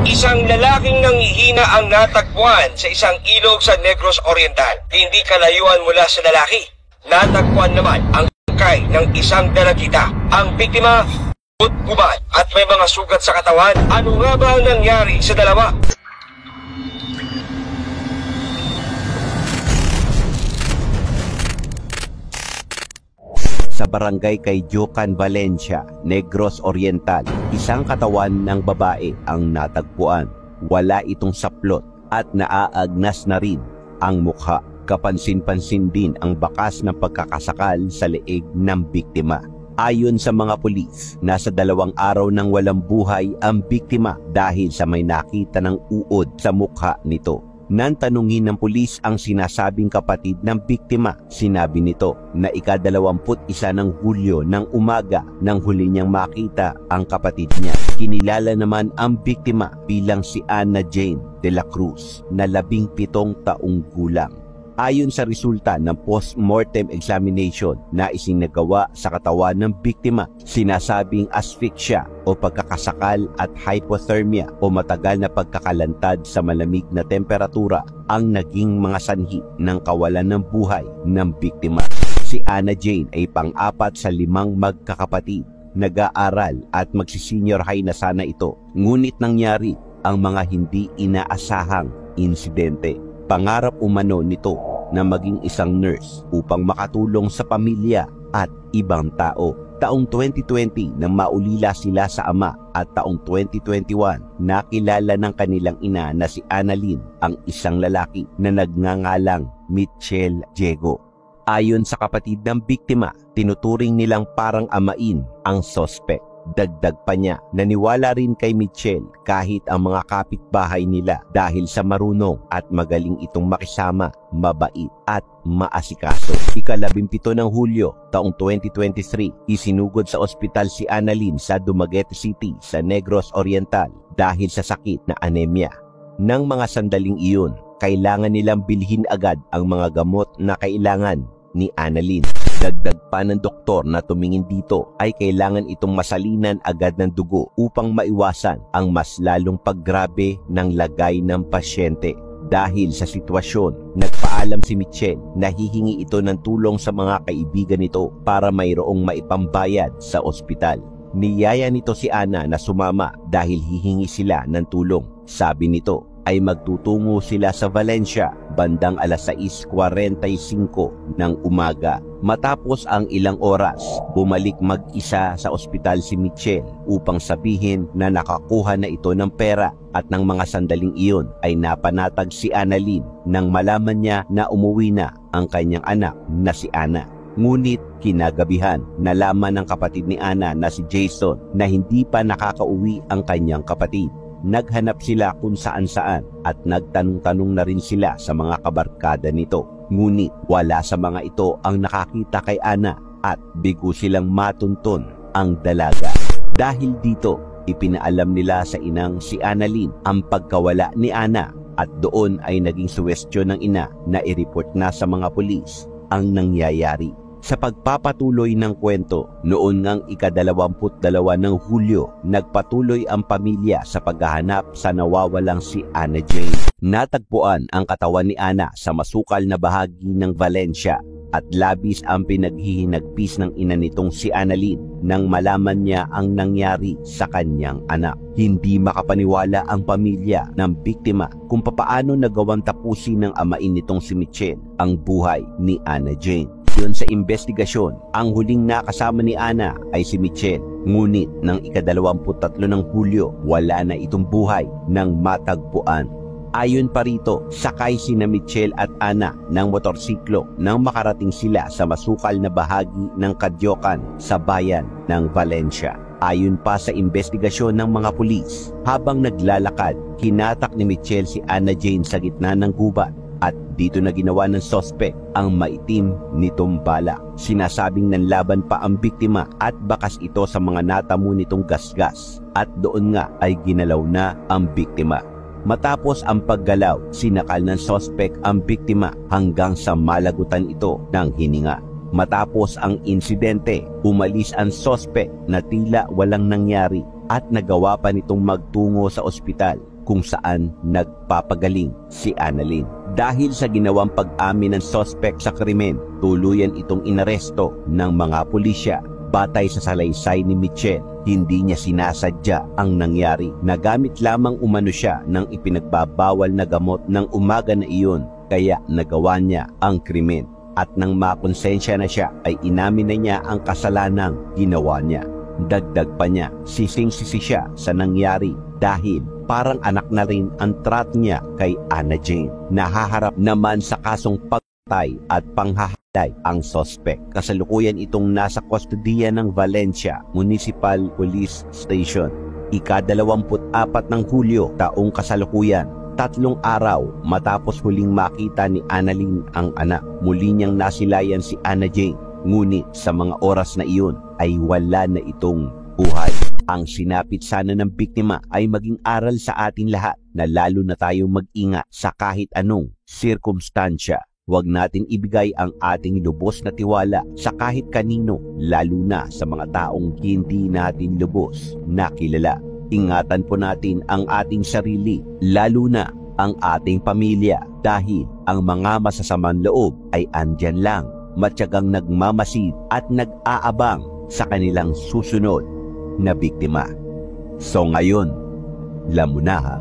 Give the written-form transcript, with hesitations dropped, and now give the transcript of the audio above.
Isang lalaking nanghihina ang natagpuan sa isang ilog sa Negros Oriental. Hindi kalayuan mula sa lalaki. Natagpuan naman ang bangkay ng isang dalagita. Ang biktima, gubad at may mga sugat sa katawan. Ano nga ba ang nangyari sa dalawa? Sa barangay Kayucan, Valencia, Negros Oriental, isang katawan ng babae ang natagpuan. Wala itong saplot at naaagnas na rin ang mukha. Kapansin-pansin din ang bakas ng pagkakasakal sa leeg ng biktima. Ayon sa mga pulis, nasa 2 araw nang walang buhay ang biktima dahil sa may nakita ng uod sa mukha nito. Nang tanungin ng pulis ang sinasabing kapatid ng biktima, sinabi nito na ika-21 ng Hulyo ng umaga nang huli niyang makita ang kapatid niya. Kinilala naman ang biktima bilang si Ana Jane de la Cruz na 17 taong gulang. Ayon sa resulta ng post-mortem examination na isinagawa sa katawan ng biktima, sinasabing asphyxia o pagkakasakal at hypothermia o matagal na pagkakalantad sa malamig na temperatura ang naging mga sanhi ng kawalan ng buhay ng biktima. Si Ana Jane ay pang-4 sa 5 magkakapatid. Nag-aaral at magsi-senior high na sana ito. Ngunit nangyari ang mga hindi inaasahang insidente. Pangarap umano nito na maging isang nurse upang makatulong sa pamilya at ibang tao. Taong 2020 nang maulila sila sa ama at taong 2021 nakilala ng kanilang ina na si Annalyn ang isang lalaki na nagngangalang Mitchell Diego. Ayon sa kapatid ng biktima, tinuturing nilang parang amain ang sospek. Dagdag pa niya, naniwala rin kay Mitchell kahit ang mga kapitbahay nila dahil sa marunong at magaling itong makisama, mabait at maasikaso. Ika-17 ng Hulyo, taong 2023, isinugod sa ospital si Annalyn sa Dumaguete City sa Negros Oriental dahil sa sakit na anemia. Nang mga sandaling iyon, kailangan nilang bilhin agad ang mga gamot na kailangan ni Annalyn. Dagdag pa ng doktor na tumingin dito ay kailangan itong masalinan agad ng dugo upang maiwasan ang mas lalong paggrabe ng lagay ng pasyente. Dahil sa sitwasyon, nagpaalam si Mitchell na hihingi ito ng tulong sa mga kaibigan nito para mayroong maipambayad sa ospital. Niyaya nito si Ana na sumama dahil hihingi sila ng tulong. Sabi nito ay magtutungo sila sa Valencia bandang alas 6:45 ng umaga. Matapos ang ilang oras, bumalik mag-isa sa ospital si Mitchell upang sabihin na nakakuha na ito ng pera at ng mga sandaling iyon ay napanatag si Annalyn nang malaman niya na umuwi na ang kanyang anak na si Ana. Ngunit kinagabihan, nalaman ng kapatid ni Ana na si Jason na hindi pa nakakauwi ang kanyang kapatid. Naghanap sila kung saan-saan at nagtanong-tanong na rin sila sa mga kabarkada nito. Ngunit wala sa mga ito ang nakakita kay Ana at bigo silang matunton ang dalaga. Dahil dito, ipinaalam nila sa inang si Annalyn ang pagkawala ni Ana at doon ay naging suwestyon ng ina na i-report na sa mga pulis ang nangyayari. Sa pagpapatuloy ng kwento, noon ngang ika-22 ng Hulyo, nagpatuloy ang pamilya sa paghahanap sa nawawalang si Ana Jane. Natagpuan ang katawan ni Ana sa masukal na bahagi ng Valencia at labis ang pinaghihinagpis ng ina nitong si Annalyn nang malaman niya ang nangyari sa kanyang anak. Hindi makapaniwala ang pamilya ng biktima kung papaano nagawang tapusin ng amain nitong si Mitchell ang buhay ni Ana Jane. Yun sa investigasyon, ang huling nakasama ni Ana ay si Mitchell. Ngunit ng ika-23 ng Hulyo, wala na itong buhay nang matagpuan. Ayon pa rito, sakay sina Mitchell at Ana ng motorsiklo nang makarating sila sa masukal na bahagi ng Kayucan sa bayan ng Valencia. Ayon pa sa investigasyon ng mga pulis, habang naglalakad, hinatak ni Mitchell si Ana Jane sa gitna ng gubat. At dito na ginawa ng sospek ang maitim nitong bala. Sinasabing nanlaban pa ang biktima at bakas ito sa mga natamo nitong gasgas. At doon nga ay ginalaw na ang biktima. Matapos ang paggalaw, sinakal ng sospek ang biktima hanggang sa malagutan ito ng hininga. Matapos ang insidente, umalis ang sospek na tila walang nangyari at nagawa pa nitong magtungo sa ospital kung saan nagpapagaling si Annalyn. Dahil sa ginawang pag-amin ng sospek sa krimen, tuluyan itong inaresto ng mga pulisya. Batay sa salaysay ni Michelle, hindi niya sinasadya ang nangyari. Nagamit lamang umano siya ng ipinagbabawal na gamot ng umaga na iyon, kaya nagawa niya ang krimen. At nang makonsensya na siya, ay inamin na niya ang kasalanang ginawa niya. Dagdag pa niya, sising-sisi siya sa nangyari dahil parang anak na rin ang trato niya kay Anna Jane. Nahaharap naman sa kasong pagpatay at panghahalay ang sospek. Kasalukuyan itong nasa kustodiya ng Valencia Municipal Police Station. Ika-24 ng Hulyo taong kasalukuyan, 3 araw matapos huling makita ni Annalyn ang anak. Muli niyang nasilayan si Anna Jane, ngunit sa mga oras na iyon ay wala na itong buhay. Ang sinapit sana ng biktima ay maging aral sa ating lahat na lalo na tayong mag-ingat sa kahit anong sirkumstansya. Huwag natin ibigay ang ating lubos na tiwala sa kahit kanino, lalo na sa mga taong hindi natin lubos na kilala. Ingatan po natin ang ating sarili, lalo na ang ating pamilya, dahil ang mga masasamang loob ay andyan lang, matyagang nagmamasid at nag-aabang sa kanilang susunod na biktima. So ngayon, alam mo na ha.